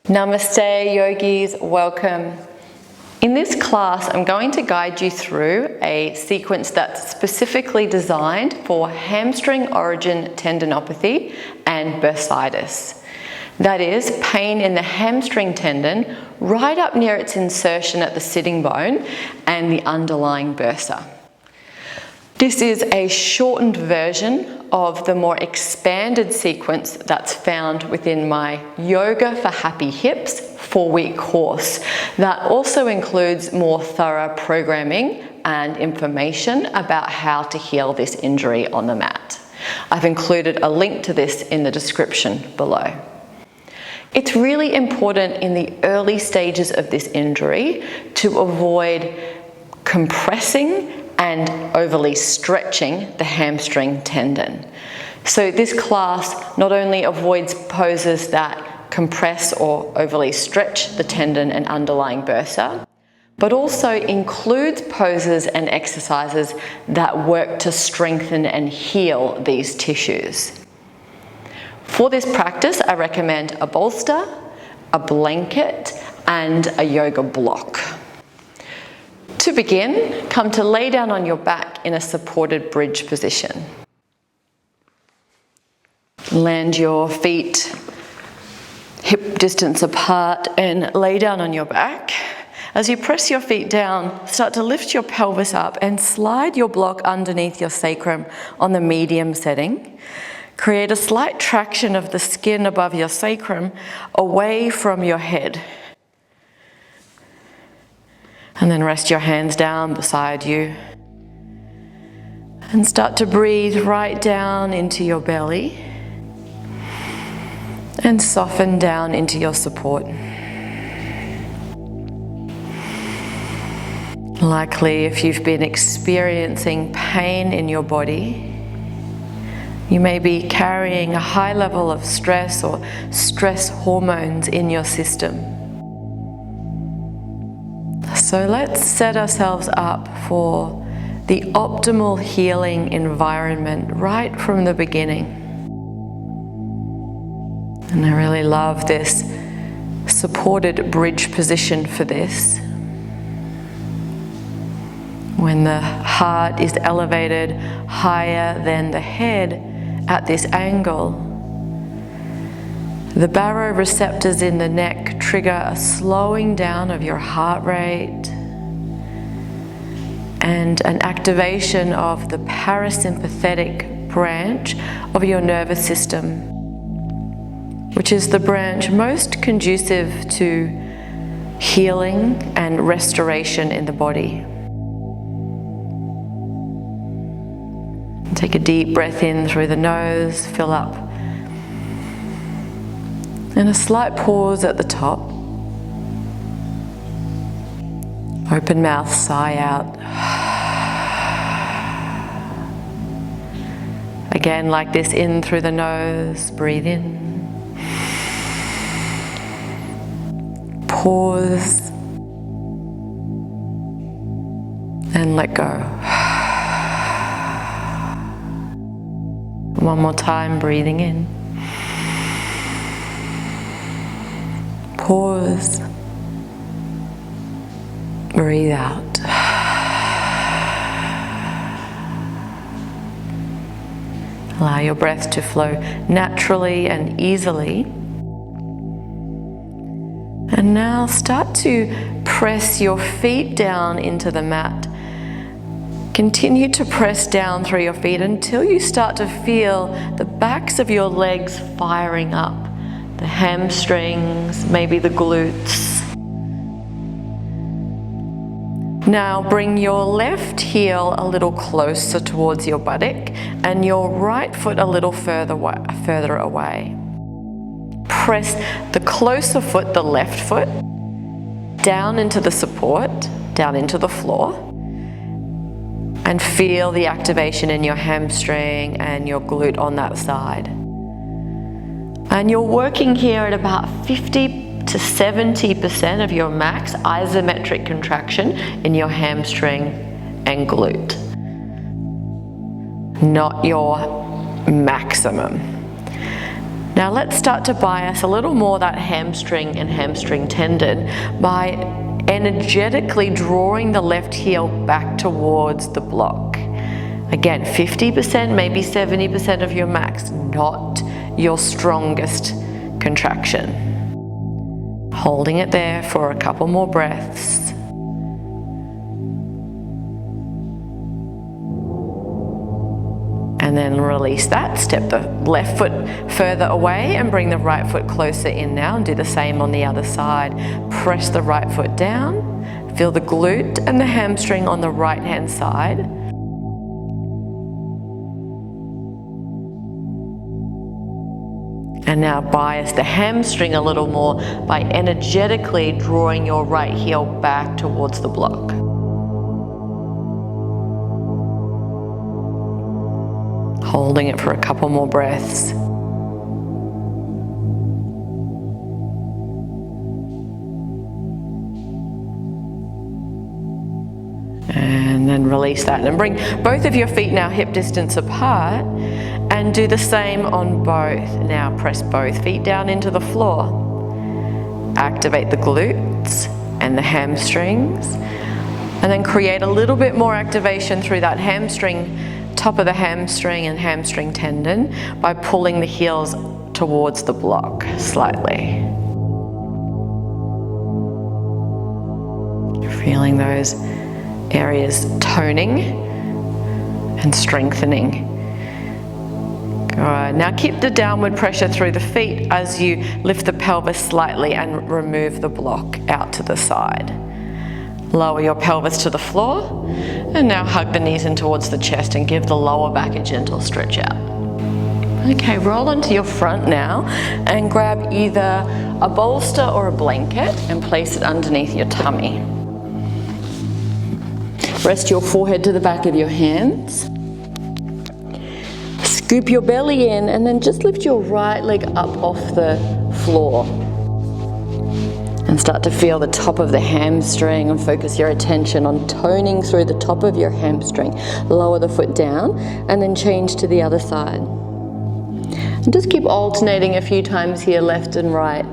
Namaste, yogis, welcome. In this class, I'm going to guide you through a sequence that's specifically designed for hamstring origin tendinopathy and bursitis. That is, pain in the hamstring tendon right up near its insertion at the sitting bone and the underlying bursa. This is a shortened version of the more expanded sequence that's found within my Yoga for Happy Hips 4-week course that also includes more thorough programming and information about how to heal this injury on the mat. I've included a link to this in the description below. It's really important in the early stages of this injury to avoid compressing and overly stretching the hamstring tendon. So this class not only avoids poses that compress or overly stretch the tendon and underlying bursa, but also includes poses and exercises that work to strengthen and heal these tissues. For this practice, I recommend a bolster, a blanket, and a yoga block. To begin, come to lay down on your back in a supported bridge position. Land your feet hip distance apart and lay down on your back. As you press your feet down, start to lift your pelvis up and slide your block underneath your sacrum on the medium setting. Create a slight traction of the skin above your sacrum away from your head. And then rest your hands down beside you. And start to breathe right down into your belly. And soften down into your support. Likely, if you've been experiencing pain in your body, you may be carrying a high level of stress or stress hormones in your system. So let's set ourselves up for the optimal healing environment right from the beginning. And I really love this supported bridge position for this. When the heart is elevated higher than the head at this angle, the baroreceptors in the neck trigger a slowing down of your heart rate and an activation of the parasympathetic branch of your nervous system, which is the branch most conducive to healing and restoration in the body. Take a deep breath in through the nose, fill up. And a slight pause at the top. Open mouth, sigh out. Again, like this, in through the nose, breathe in. Pause. And let go. One more time, breathing in. Pause. Breathe out. Allow your breath to flow naturally and easily. And now start to press your feet down into the mat. Continue to press down through your feet until you start to feel the backs of your legs firing up. The hamstrings, maybe the glutes. Now bring your left heel a little closer towards your buttock and your right foot a little further away. Press the closer foot, the left foot, down into the support, down into the floor, and feel the activation in your hamstring and your glute on that side. And you're working here at about 50 to 70% of your max isometric contraction in your hamstring and glute, not your maximum. Now let's start to bias a little more that hamstring and hamstring tendon by energetically drawing the left heel back towards the block. Again, 50%, maybe 70% of your max, not your strongest contraction. Holding it there for a couple more breaths. And then release that. Step the left foot further away and bring the right foot closer in now, and do the same on the other side. Press the right foot down. Feel the glute and the hamstring on the right hand side. And now bias the hamstring a little more by energetically drawing your right heel back towards the block. Holding it for a couple more breaths. And then release that, and bring both of your feet now hip distance apart, and do the same on both. Now press both feet down into the floor. Activate the glutes and the hamstrings, and then create a little bit more activation through that hamstring, top of the hamstring and hamstring tendon, by pulling the heels towards the block slightly. Feeling those areas toning and strengthening. Good. Now keep the downward pressure through the feet as you lift the pelvis slightly and remove the block out to the side. Lower your pelvis to the floor, and now hug the knees in towards the chest and give the lower back a gentle stretch out. Okay, roll onto your front now and grab either a bolster or a blanket and place it underneath your tummy. Rest your forehead to the back of your hands. Scoop your belly in, and then just lift your right leg up off the floor. And start to feel the top of the hamstring, and focus your attention on toning through the top of your hamstring. Lower the foot down and then change to the other side. And just keep alternating a few times here, left and right.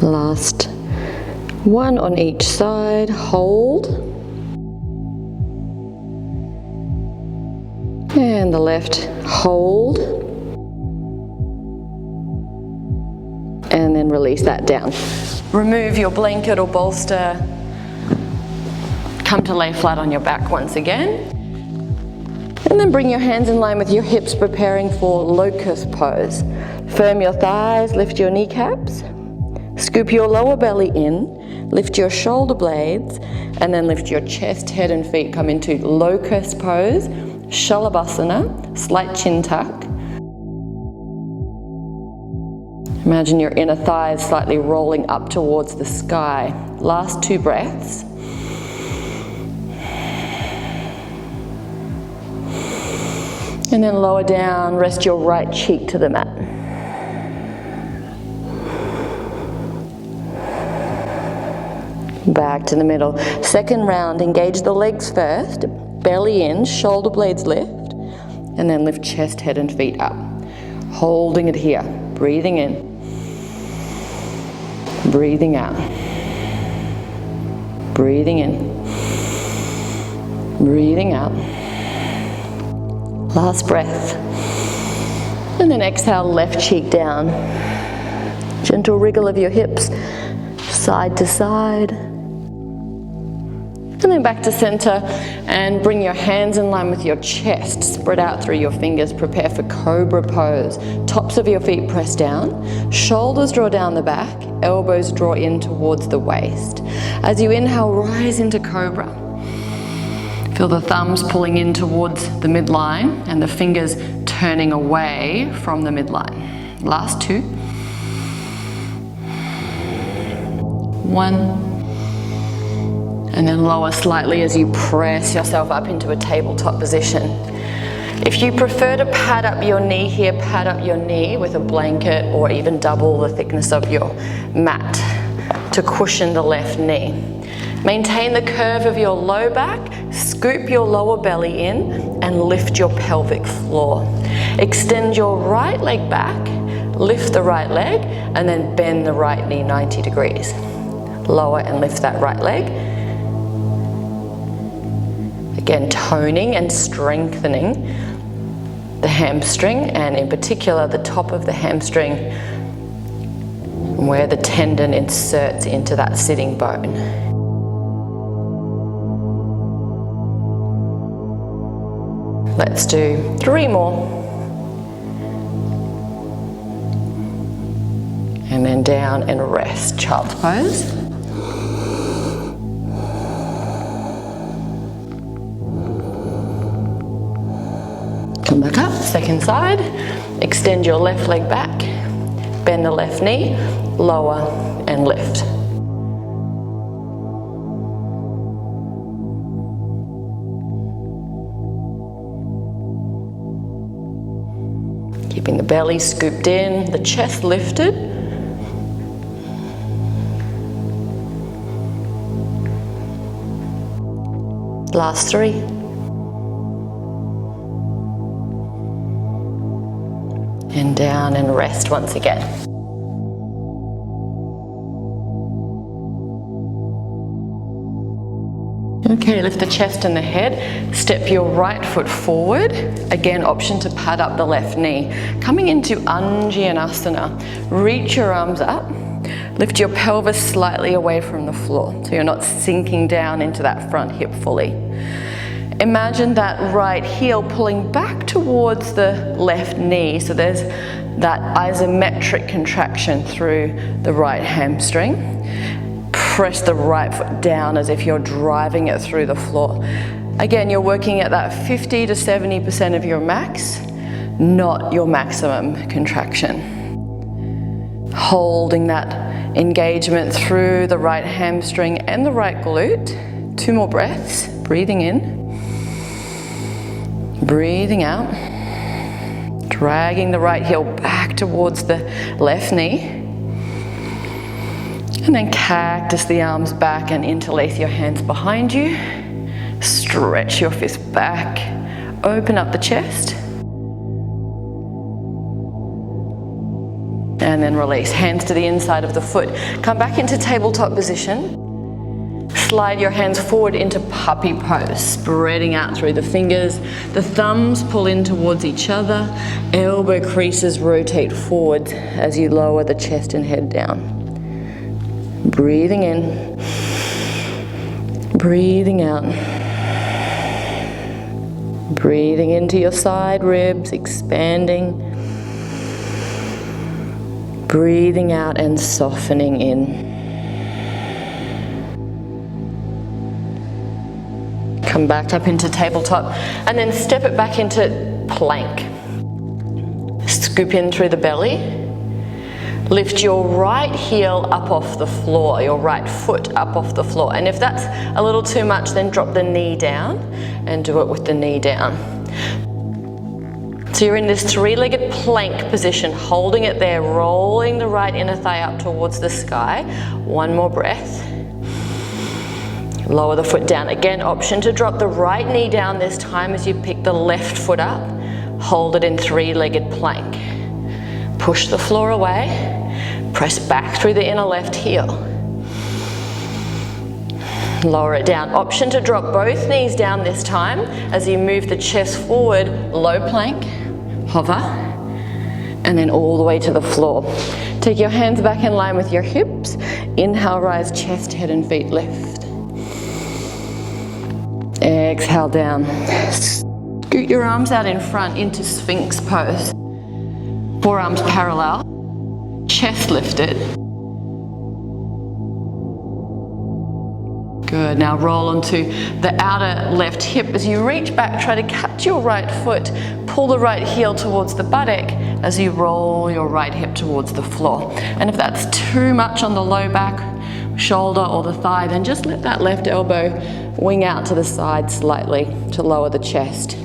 Last one on each side. Hold. And the left, hold. And then release that down. Remove your blanket or bolster. Come to lay flat on your back once again. And then bring your hands in line with your hips, preparing for locust pose. Firm your thighs, lift your kneecaps. Scoop your lower belly in, lift your shoulder blades, and then lift your chest, head and feet. Come into locust pose, Savasana, slight chin tuck. Imagine your inner thighs slightly rolling up towards the sky. Last 2 breaths. And then lower down, rest your right cheek to the mat. Back to the middle. Second round, engage the legs first, belly in, shoulder blades lift, and then lift chest, head and feet up. Holding it here, breathing in, breathing out, breathing in, breathing out. Last breath. And then exhale, left cheek down. Gentle wriggle of your hips, side to side. And then back to center, and bring your hands in line with your chest. Spread out through your fingers. Prepare for Cobra pose. Tops of your feet press down. Shoulders draw down the back. Elbows draw in towards the waist. As you inhale, rise into Cobra. Feel the thumbs pulling in towards the midline and the fingers turning away from the midline. Last 2. 1. And then lower slightly as you press yourself up into a tabletop position. If you prefer to pad up your knee here, pad up your knee with a blanket or even double the thickness of your mat to cushion the left knee. Maintain the curve of your low back, scoop your lower belly in and lift your pelvic floor. Extend your right leg back, lift the right leg and then bend the right knee 90 degrees. Lower and lift that right leg. Again, toning and strengthening the hamstring and in particular the top of the hamstring where the tendon inserts into that sitting bone. Let's do 3 more. And then down and rest, child's pose. Come back up, second side. Extend your left leg back. Bend the left knee, lower and lift. Keeping the belly scooped in, the chest lifted. Last 3. And down and rest once again. Okay, lift the chest and the head. Step your right foot forward. Again, option to pad up the left knee. Coming into Anjaneyasana, reach your arms up. Lift your pelvis slightly away from the floor so you're not sinking down into that front hip fully. Imagine that right heel pulling back towards the left knee. So there's that isometric contraction through the right hamstring. Press the right foot down as if you're driving it through the floor. Again, you're working at that 50 to 70% of your max, not your maximum contraction. Holding that engagement through the right hamstring and the right glute. 2 more breaths, breathing in. Breathing out, dragging the right heel back towards the left knee. And then cactus the arms back and interlace your hands behind you. Stretch your fists back, open up the chest. And then release, hands to the inside of the foot. Come back into tabletop position. Slide your hands forward into puppy pose, spreading out through the fingers. The thumbs pull in towards each other. Elbow creases rotate forward as you lower the chest and head down. Breathing in, breathing out. Breathing into your side ribs, expanding. Breathing out and softening in. Come back up into tabletop and then step it back into plank. Scoop in through the belly. Lift your right heel up off the floor, your right foot up off the floor. And if that's a little too much, then drop the knee down and do it with the knee down. So you're in this 3-legged plank position, holding it there, rolling the right inner thigh up towards the sky. 1 more breath. Lower the foot down. Again, option to drop the right knee down this time as you pick the left foot up. Hold it in 3-legged plank. Push the floor away. Press back through the inner left heel. Lower it down. Option to drop both knees down this time as you move the chest forward, low plank, hover, and then all the way to the floor. Take your hands back in line with your hips. Inhale, rise, chest, head, and feet lift. Exhale down. Scoot your arms out in front into Sphinx pose. Forearms parallel, chest lifted. Good, now roll onto the outer left hip. As you reach back, try to catch your right foot. Pull the right heel towards the buttock as you roll your right hip towards the floor. And if that's too much on the low back, shoulder or the thigh, then just let that left elbow wing out to the side slightly to lower the chest.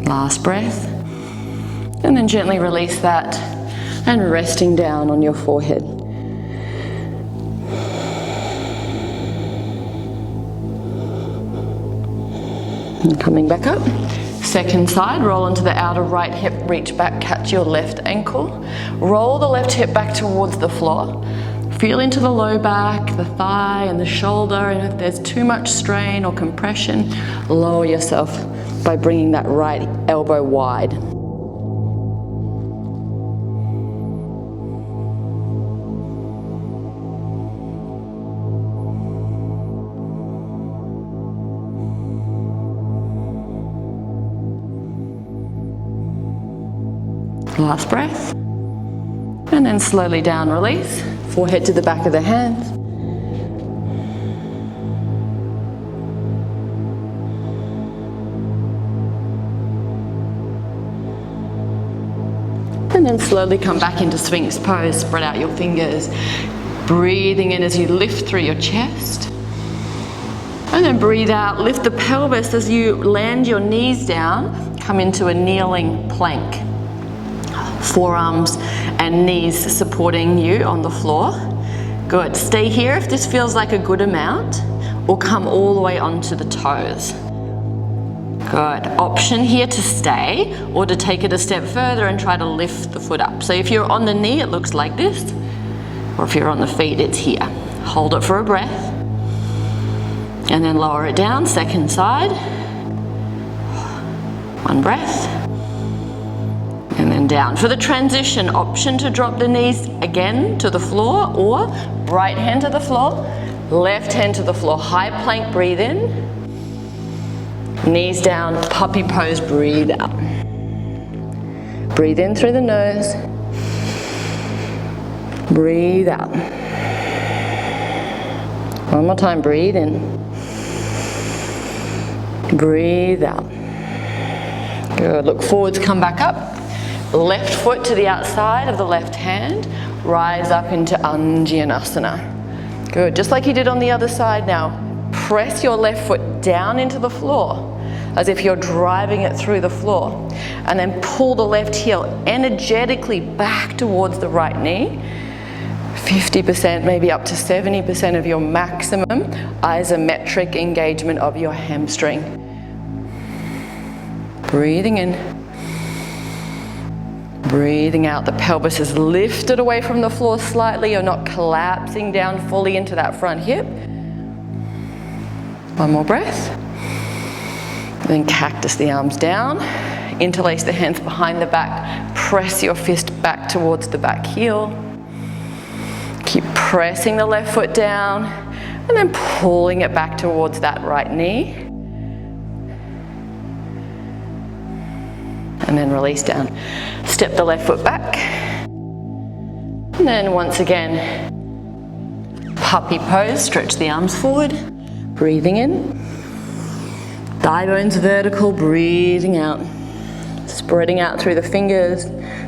Last breath. And then gently release that and resting down on your forehead. And coming back up. Second side, roll onto the outer right hip, reach back, catch your left ankle. Roll the left hip back towards the floor. Feel into the low back, the thigh and the shoulder, and if there's too much strain or compression, lower yourself by bringing that right elbow wide. Last breath. And then slowly down, release. Forehead to the back of the hands. And then slowly come back into Sphinx pose. Spread out your fingers. Breathing in as you lift through your chest. And then breathe out. Lift the pelvis as you land your knees down. Come into a kneeling plank. Forearms and knees supporting you on the floor. Good. Stay here if this feels like a good amount, or come all the way onto the toes. Good. Option here to stay or to take it a step further and try to lift the foot up. So if you're on the knee, it looks like this, or if you're on the feet, it's here. Hold it for a breath and then lower it down. Second side. One breath. And then down. For the transition, option to drop the knees again to the floor, or right hand to the floor, left hand to the floor. High plank, breathe in. Knees down, puppy pose, breathe out. Breathe in through the nose. Breathe out. One more time, breathe in. Breathe out. Good. Look forwards, come back up. Left foot to the outside of the left hand, rise up into Anjaneyasana. Good, just like you did on the other side now. Press your left foot down into the floor as if you're driving it through the floor, and then pull the left heel energetically back towards the right knee. 50%, maybe up to 70% of your maximum isometric engagement of your hamstring. Breathing in. Breathing out, the pelvis is lifted away from the floor slightly. You're not collapsing down fully into that front hip. One more breath. Then cactus the arms down. Interlace the hands behind the back. Press your fist back towards the back heel. Keep pressing the left foot down and then pulling it back towards that right knee. And then release down. Step the left foot back. And then once again, puppy pose, stretch the arms forward. Breathing in. Thigh bones vertical, breathing out. Spreading out through the fingers.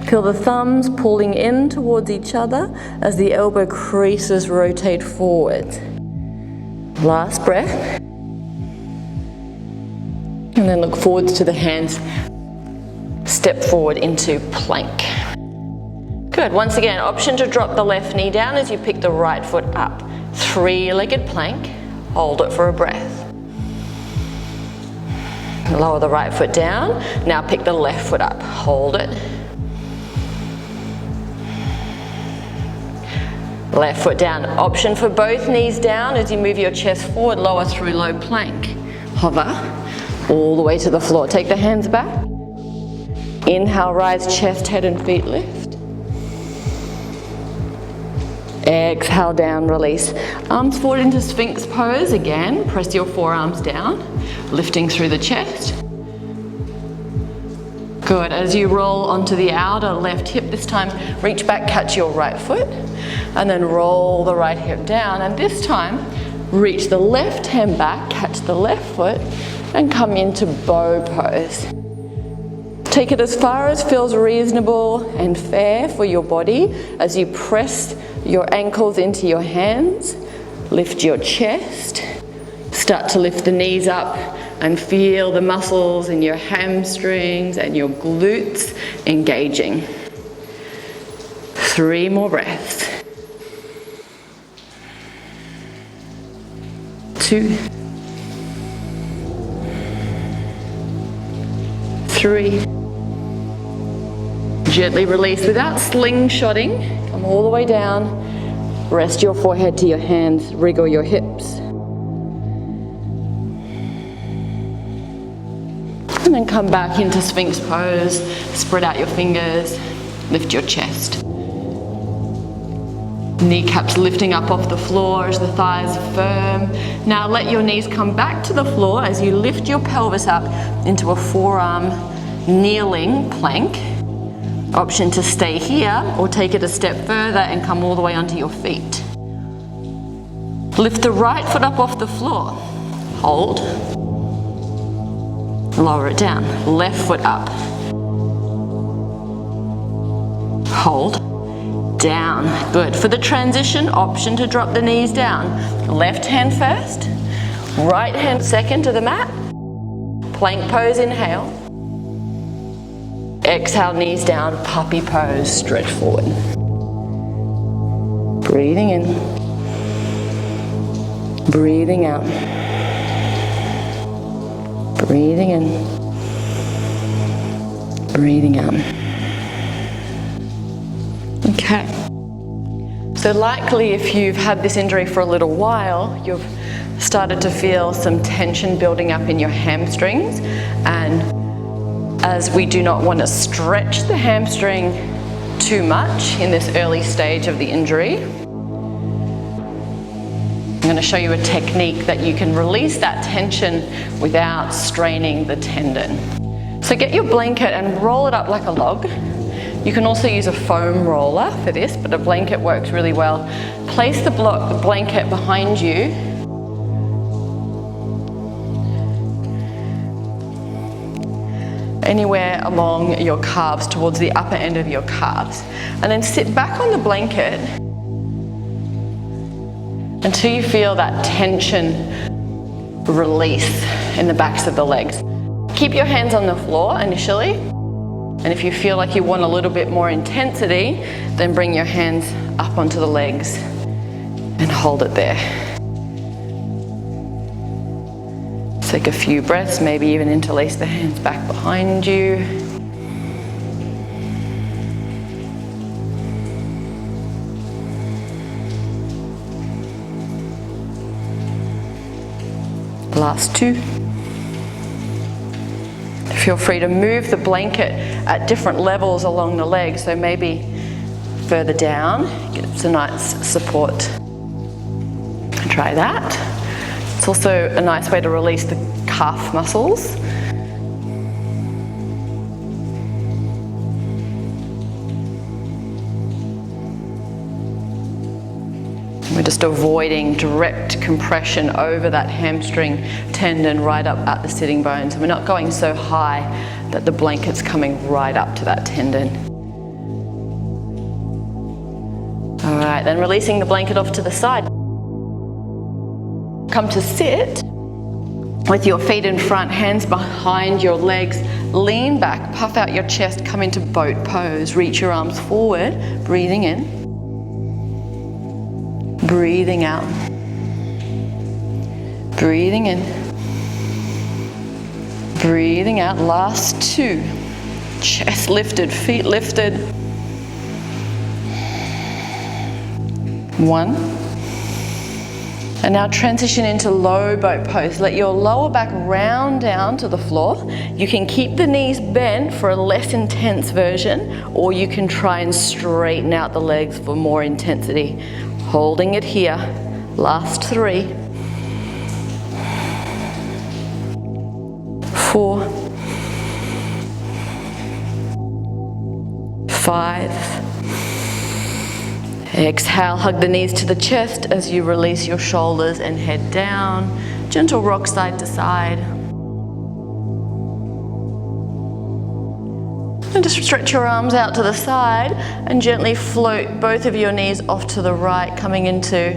Feel the thumbs pulling in towards each other as the elbow creases rotate forward. Last breath. And then look forwards to the hands. Step forward into plank. Good. Once again, option to drop the left knee down as you pick the right foot up. Three-legged plank. Hold it for a breath. Lower the right foot down. Now pick the left foot up. Hold it. Left foot down. Option for both knees down as you move your chest forward, lower through low plank. Hover all the way to the floor. Take the hands back. Inhale, rise, chest, head and feet lift. Exhale, down, release. Arms forward into Sphinx pose again. Press your forearms down, lifting through the chest. Good. As you roll onto the outer left hip, this time reach back, catch your right foot, and then roll the right hip down. And this time, Reach the left hand back, catch the left foot, and come into bow pose. Take it as far as feels reasonable and fair for your body as you press your ankles into your hands, lift your chest, start to lift the knees up and feel the muscles in your hamstrings and your glutes engaging. 3 more breaths. 2, 3. Gently release without slingshotting. Come all the way down. Rest your forehead to your hands. Wriggle your hips. And then come back into Sphinx pose. Spread out your fingers. Lift your chest. Kneecaps lifting up off the floor as the thighs are firm. Now let your knees come back to the floor as you lift your pelvis up into a forearm kneeling plank. Option to stay here or take it a step further and come all the way onto your feet. Lift the right foot up off the floor. Hold. Lower it down. Left foot up. Hold. Down. Good. For the transition, option to drop the knees down. Left hand first. Right hand second to the mat. Plank pose, inhale. Exhale, knees down, puppy pose, stretch forward. Breathing in. Breathing out. Breathing in. Breathing out. Okay. So likely if you've had this injury for a little while, you've started to feel some tension building up in your hamstrings, and as we do not want to stretch the hamstring too much in this early stage of the injury, I'm going to show you a technique that you can release that tension without straining the tendon. So get your blanket and roll it up like a log. You can also use a foam roller for this, but a blanket works really well. Place the blanket behind you. Anywhere along your calves, towards the upper end of your calves. And then sit back on the blanket until you feel that tension release in the backs of the legs. Keep your hands on the floor initially, and if you feel like you want a little bit more intensity, then bring your hands up onto the legs and hold it there. Take a few breaths, maybe even interlace the hands back behind you. Last 2. Feel free to move the blanket at different levels along the legs, so maybe further down, get some nice support. Try that. It's also a nice way to release the calf muscles. We're just avoiding direct compression over that hamstring tendon right up at the sitting bones. And we're not going so high that the blanket's coming right up to that tendon. All right, then releasing the blanket off to the side. Come to sit with your feet in front, hands behind your legs. Lean back, puff out your chest, come into boat pose. Reach your arms forward, breathing in. Breathing out. Breathing in. Breathing out. Last 2. Chest lifted, feet lifted. 1. And now transition into low boat pose. Let your lower back round down to the floor. You can keep the knees bent for a less intense version, or you can try and straighten out the legs for more intensity. Holding it here. Last 3. 4. 5. Exhale, hug the knees to the chest as you release your shoulders and head down. Gentle rock side to side. And just stretch your arms out to the side and gently float both of your knees off to the right, coming into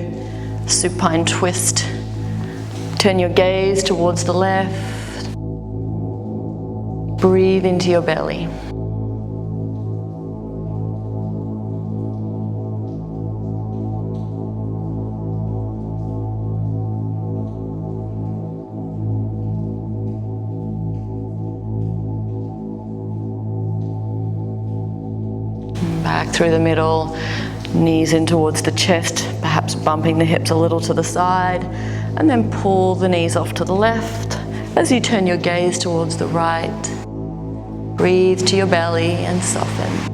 supine twist. Turn your gaze towards the left. Breathe into your belly. Back through the middle, knees in towards the chest, perhaps bumping the hips a little to the side, and then pull the knees off to the left as you turn your gaze towards the right. Breathe to your belly and soften.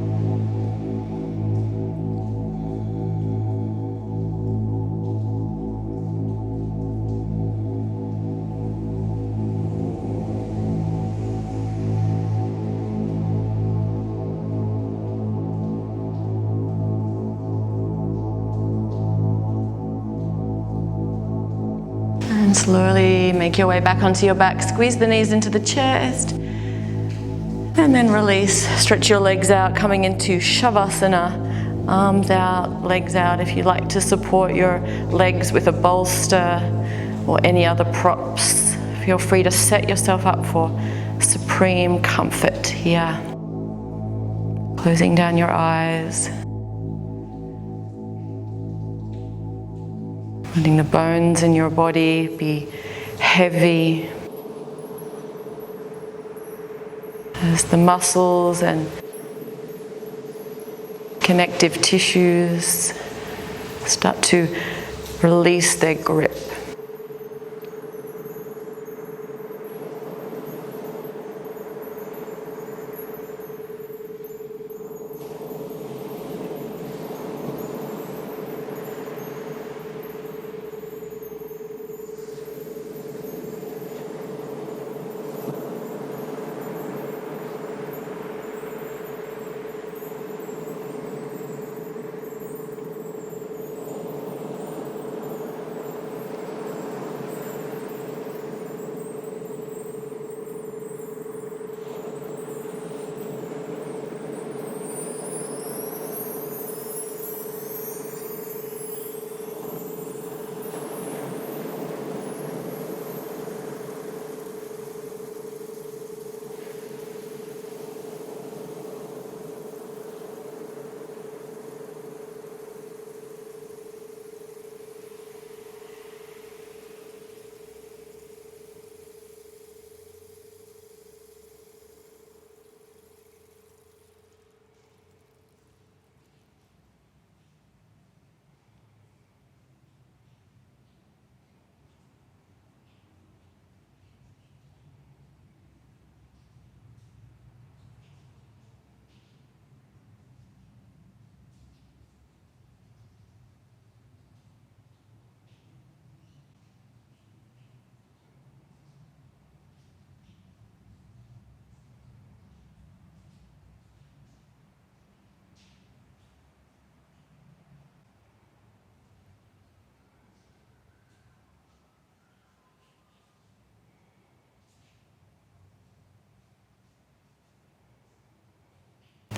And slowly make your way back onto your back. Squeeze the knees into the chest. And then release. Stretch your legs out, coming into Savasana. Arms out, legs out. If you like to support your legs with a bolster or any other props, feel free to set yourself up for supreme comfort here. Closing down your eyes. Letting the bones in your body be heavy as the muscles and connective tissues start to release their grip.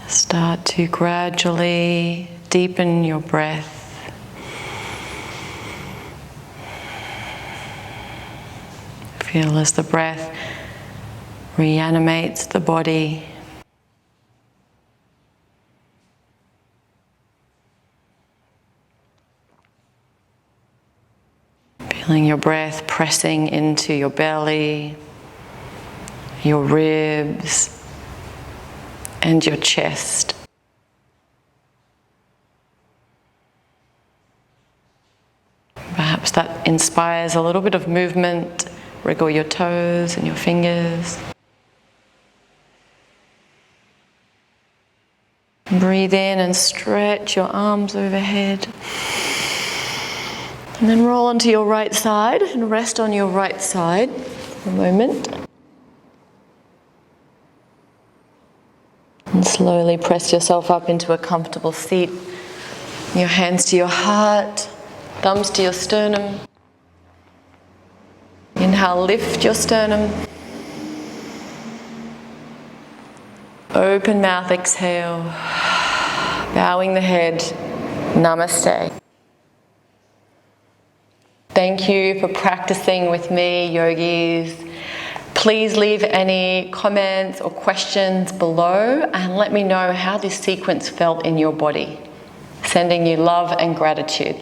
Start to gradually deepen your breath. Feel as the breath reanimates the body. Feeling your breath pressing into your belly, your ribs, and your chest. Perhaps that inspires a little bit of movement. Wriggle your toes and your fingers. Breathe in and stretch your arms overhead. And then roll onto your right side and rest on your right side for a moment. And slowly press yourself up into a comfortable seat. Your hands to your heart, thumbs to your sternum. Inhale, lift your sternum. Open mouth, exhale. Bowing the head, Namaste. Thank you for practicing with me, yogis. Please leave any comments or questions below and let me know how this sequence felt in your body. Sending you love and gratitude.